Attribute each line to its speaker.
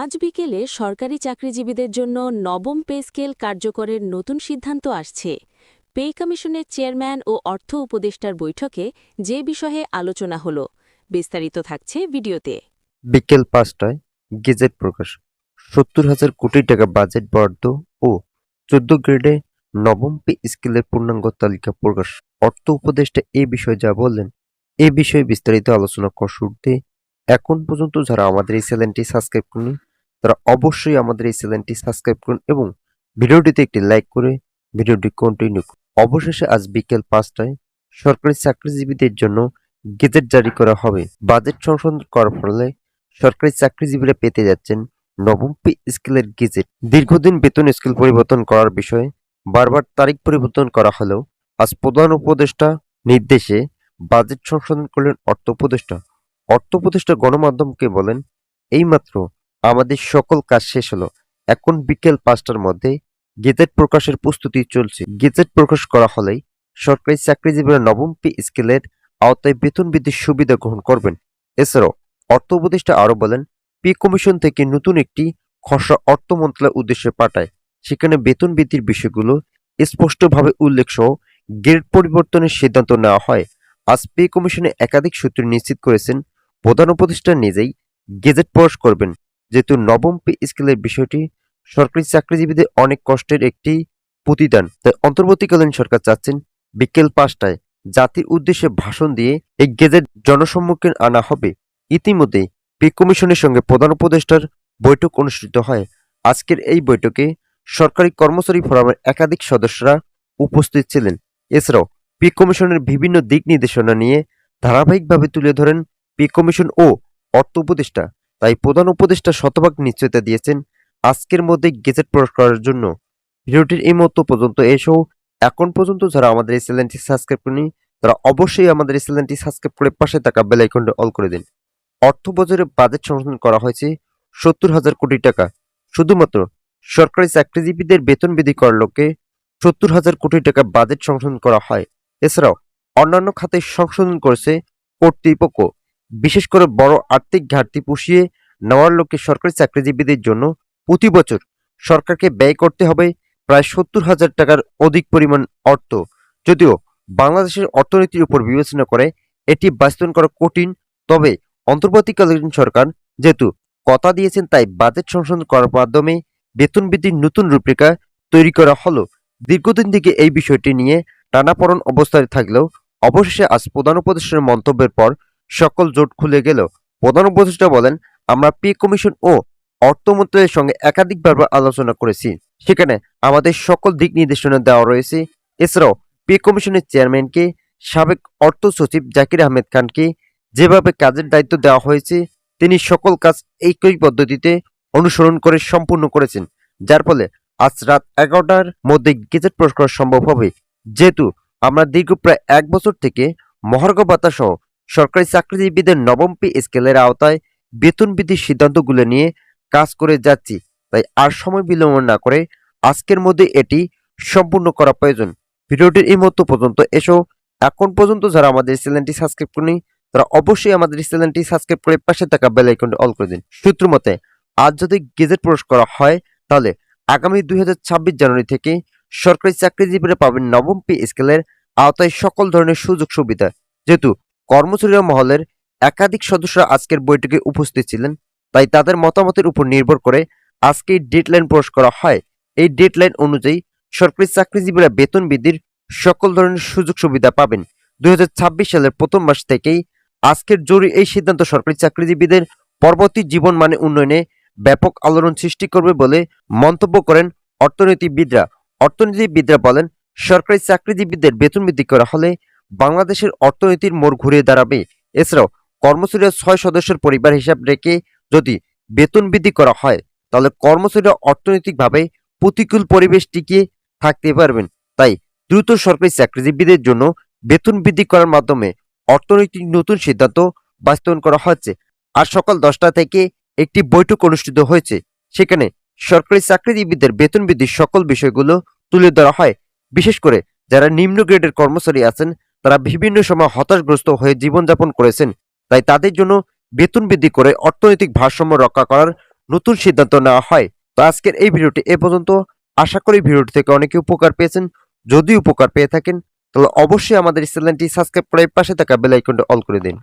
Speaker 1: আজ বিকেলে সরকারি চাকরিজীবীদের জন্য নবম পে স্কেল কার্যকরের নতুন সিদ্ধান্ত আসছে। পে কমিশনের চেয়ারম্যান ও অর্থ উপদেষ্টার বৈঠকে যে বিষয়ে আলোচনা হল, বিস্তারিত থাকছে ভিডিওতে।
Speaker 2: বিকেল ৫টায় গেজেট প্রকাশ, ৭০,০০০ কোটি টাকা বাজেট বরাদ্দ ও ১৪ গ্রেডে নবম পে স্কেলের পূর্ণাঙ্গ তালিকা প্রকাশ। অর্থ উপদেষ্টা এ বিষয়ে যা বললেন, এ বিষয়ে বিস্তারিত আলোচনা করার শুরুতে এখন পর্যন্ত যারা আমাদের এই চ্যানেলটি সাবস্ক্রাইব করেনি তারা অবশ্যই আমাদের এই চ্যানেলটি সাবস্ক্রাইব করুন এবং ভিডিওটিতে একটি লাইক করে ভিডিওটি কন্টিনিউ করুন। অবশেষে আজ বিকেল ৫টায় সরকারি চাকরিজীবীদের জন্য গেজেট জারি করা হবে। বাজেট সংশোধন করার ফলে সরকারি চাকরিজীবীরা পেতে যাচ্ছেন নবম পে স্কেলের গেজেট। দীর্ঘদিন বেতন স্কেল পরিবর্তন করার বিষয়ে বারবার তারিখ পরিবর্তন করা হলেও আজ প্রধান উপদেষ্টা নির্দেশে বাজেট সংশোধন করলেন অর্থ উপদেষ্টা। অর্থ উপদেষ্টা গণমাধ্যমকে বলেন, এইমাত্র আমাদের সকল কাজ শেষ হলো, এখন বিকেল ৫টার মধ্যে গেজেট প্রকাশের প্রস্তুতি চলছে। গেজেট প্রকাশ করা হলেই সরকারি চাকরিজীবীরা নবম পে স্কেলের আওতায় বেতন বৃদ্ধির সুবিধা গ্রহণ করবেন। এছাড়াও অর্থ উপদেষ্টা আরও বলেন, পে কমিশন থেকে নতুন একটি খসড়া অর্থ মন্ত্রণালয়ের উদ্দেশ্যে পাঠায়, সেখানে বেতন বৃদ্ধির বিষয়গুলো স্পষ্টভাবে উল্লেখ সহ গ্রেড পরিবর্তনের সিদ্ধান্ত নেওয়া হয়। আজ পে কমিশনে একাধিক সূত্র নিশ্চিত করেছেন প্রধান উপদেষ্টা নিজেই গেজেট প্রকাশ করবেন, যেহেতু নবম পে স্কেলের বিষয়টি সরকারি চাকরিজীবীদের অনেক কষ্টের একটি প্রতিদান। তাই অন্তর্বর্তীকালীন সরকার চাচ্ছেন বিকেল ৫টায় জাতির উদ্দেশ্যে ভাষণ দিয়ে এই গেজেট জনসম্মুখে আনা হবে। ইতিমধ্যে পে কমিশনের সঙ্গে প্রধান উপদেষ্টার বৈঠক অনুষ্ঠিত হয়। আজকের এই বৈঠকে সরকারি কর্মচারী ফোরামের একাধিক সদস্যরা উপস্থিত ছিলেন। এছাড়াও পে কমিশনের বিভিন্ন দিক নির্দেশনা নিয়ে ধারাবাহিকভাবে তুলে ধরেন পে কমিশন ও অর্থ উপদেষ্টা। তাই প্রধান উপদেষ্টা শতভাগ নিশ্চয়তা দিয়েছেন আজকের মধ্যে গেজেট প্রকাশ করার জন্য। ভিডিওটির এই মুহূর্ত পর্যন্ত এসেও এখন পর্যন্ত যারা আমাদের এই চ্যানেলটি সাবস্ক্রাইব করেনি তারা অবশ্যই আমাদের এই চ্যানেলটি সাবস্ক্রাইব করে পাশে থাকা বেল আইকনটি অল করে দিন। অর্থ বছরে বাজেট সংশোধন করা হয়েছে ৭০,০০০ কোটি টাকা। শুধুমাত্র সরকারি চাকরিজীবীদের বেতন বৃদ্ধি করার লক্ষ্যে ৭০,০০০ কোটি টাকা বাজেট সংশোধন করা হয়। এছাড়াও অন্যান্য খাতে সংশোধন করেছে কর্তৃপক্ষ। বিশেষ করে বড় আর্থিক ঘাটতি পুষিয়ে নেওয়ার লক্ষ্যে সরকারি চাকরিজীবীদের জন্য প্রতি বছর সরকারকে ব্যয় করতে হবে প্রায় ৭০,০০০ টাকার অধিক পরিমাণ অর্থ। যদিও বাংলাদেশের অর্থনীতির উপর বিবেচনা করে এটি বাস্তবায়ন করা কঠিন, তবে অন্তর্বর্তীকালীন সরকার যেহেতু কথা দিয়েছেন তাই বাজেট সংশোধন করার মাধ্যমে বেতন বৃদ্ধির নতুন রূপরেখা তৈরি করা হলো। দীর্ঘদিন থেকে এই বিষয়টি নিয়ে টানাপোড়েন অবস্থায় থাকলেও অবশেষে আজ প্রধান উপদেষ্টার মন্তব্যের পর সকল জোট খুলে গেল। প্রধান উপদেষ্টা বলেন, আমরা পে কমিশন ও অর্থ মন্ত্রণালয়ের সঙ্গে একাধিকবার আলোচনা করেছি, সেখানে আমাদের সকল দিক নির্দেশনা দেওয়া রয়েছে। এছাড়াও পে কমিশনের চেয়ারম্যানকে সাবেক অর্থ সচিব জাকির আহমেদ খানকে যেভাবে কাজের দায়িত্ব দেওয়া হয়েছে তিনি সকল কাজ একই পদ্ধতিতে অনুসরণ করে সম্পূর্ণ করেছেন, যার ফলে আজ রাত ১১টার মধ্যে গেজেট প্রকাশ করা সম্ভব হবে। যেহেতু আমরা দীর্ঘ প্রায় ১ বছর থেকে মহার্ঘ ভাতা সহ সরকারি চাকরিজীবীদের নবম পে স্কেলের আওতায় বেতন বৃদ্ধির সিদ্ধান্তগুলো নিয়ে কাজ করে যাচ্ছি, তাই আর সময় বিলম্ব না করে আজকের মধ্যে এটি সম্পূর্ণ করা প্রয়োজন। ভিডিওটির এই মুহূর্ত পর্যন্ত এসো এখন পর্যন্ত যারা আমাদের চ্যানেলটি সাবস্ক্রাইব করেনি তারা অবশ্যই আমাদের চ্যানেলটি সাবস্ক্রাইব করে পাশে থাকা বেল আইকনটি অল করে দিন। সূত্র মতে আজ যদি গেজেট প্রকাশ করা হয় তাহলে আগামী ২০২৬ জানুয়ারি থেকে সরকারি চাকরিজীবীরা পাবেন নবম পে স্কেলের আওতায় সকল ধরনের সুযোগ সুবিধা। যেহেতু কর্মচারী মহলের একাধিক সদস্যরা আজকের বৈঠকে উপস্থিত ছিলেন, তাই তাদের মতামতের উপর নির্ভর করে আজকে ডেডলাইন প্রকাশ করা হয়। এই ডেডলাইন অনুযায়ী সরকারি চাকরিজীবীরা বেতন বৃদ্ধির সকল ধরনের সুযোগ সুবিধা পাবেন। ২০২৬ সালের প্রথম মাস থেকেই আজকের জরুরি এই সিদ্ধান্ত সরকারি চাকরিজীবীদের পরবর্তী জীবন মানে উন্নয়নে ব্যাপক আলোড়ন সৃষ্টি করবে বলে মন্তব্য করেন অর্থনীতিবিদরা। অর্থনীতিবিদরা বলেন, সরকারি চাকরিজীবীদের বেতন বৃদ্ধি করা হলে বাংলাদেশের অর্থনীতির মোড় ঘুরে দাঁড়াবে। এছাড়াও কর্মচারীরা ৬ সদস্যের পরিবার হিসাব রেখে যদি বেতন বৃদ্ধি করা হয় তাহলে কর্মচারীরা অর্থনৈতিকভাবে প্রতিকূল পরিবেশ টিকিয়ে থাকতে পারবেন। তাই দ্রুত সরকারি চাকরিজীবীদের জন্য বেতন বৃদ্ধি করার মাধ্যমে অর্থনৈতিক নতুন সিদ্ধান্ত বাস্তবায়ন করা হচ্ছে। আজ সকাল ১০টা থেকে একটি বৈঠক অনুষ্ঠিত হয়েছে, সেখানে সরকারি চাকরিজীবীদের বেতন বৃদ্ধির সকল বিষয়গুলো তুলে ধরা হয়। বিশেষ করে যারা নিম্ন গ্রেডের কর্মচারী আছেন তারা বিভিন্ন সময় হতাশগ্রস্ত হয়ে জীবনযাপন করেছেন, তাই তাদের জন্য বেতন বৃদ্ধি করে অর্থনৈতিক ভারসাম্য রক্ষা করার নতুন সিদ্ধান্ত নেওয়া হয়। তো আজকের এই ভিডিওটি এ পর্যন্ত। আশা করি ভিডিওটি থেকে অনেকে উপকার পেয়েছেন। যদি উপকার পেয়ে থাকেন তাহলে অবশ্যই আমাদের চ্যানেলটি সাবস্ক্রাইব করে পাশে থাকা বেল আইকনটি অল করে দিন।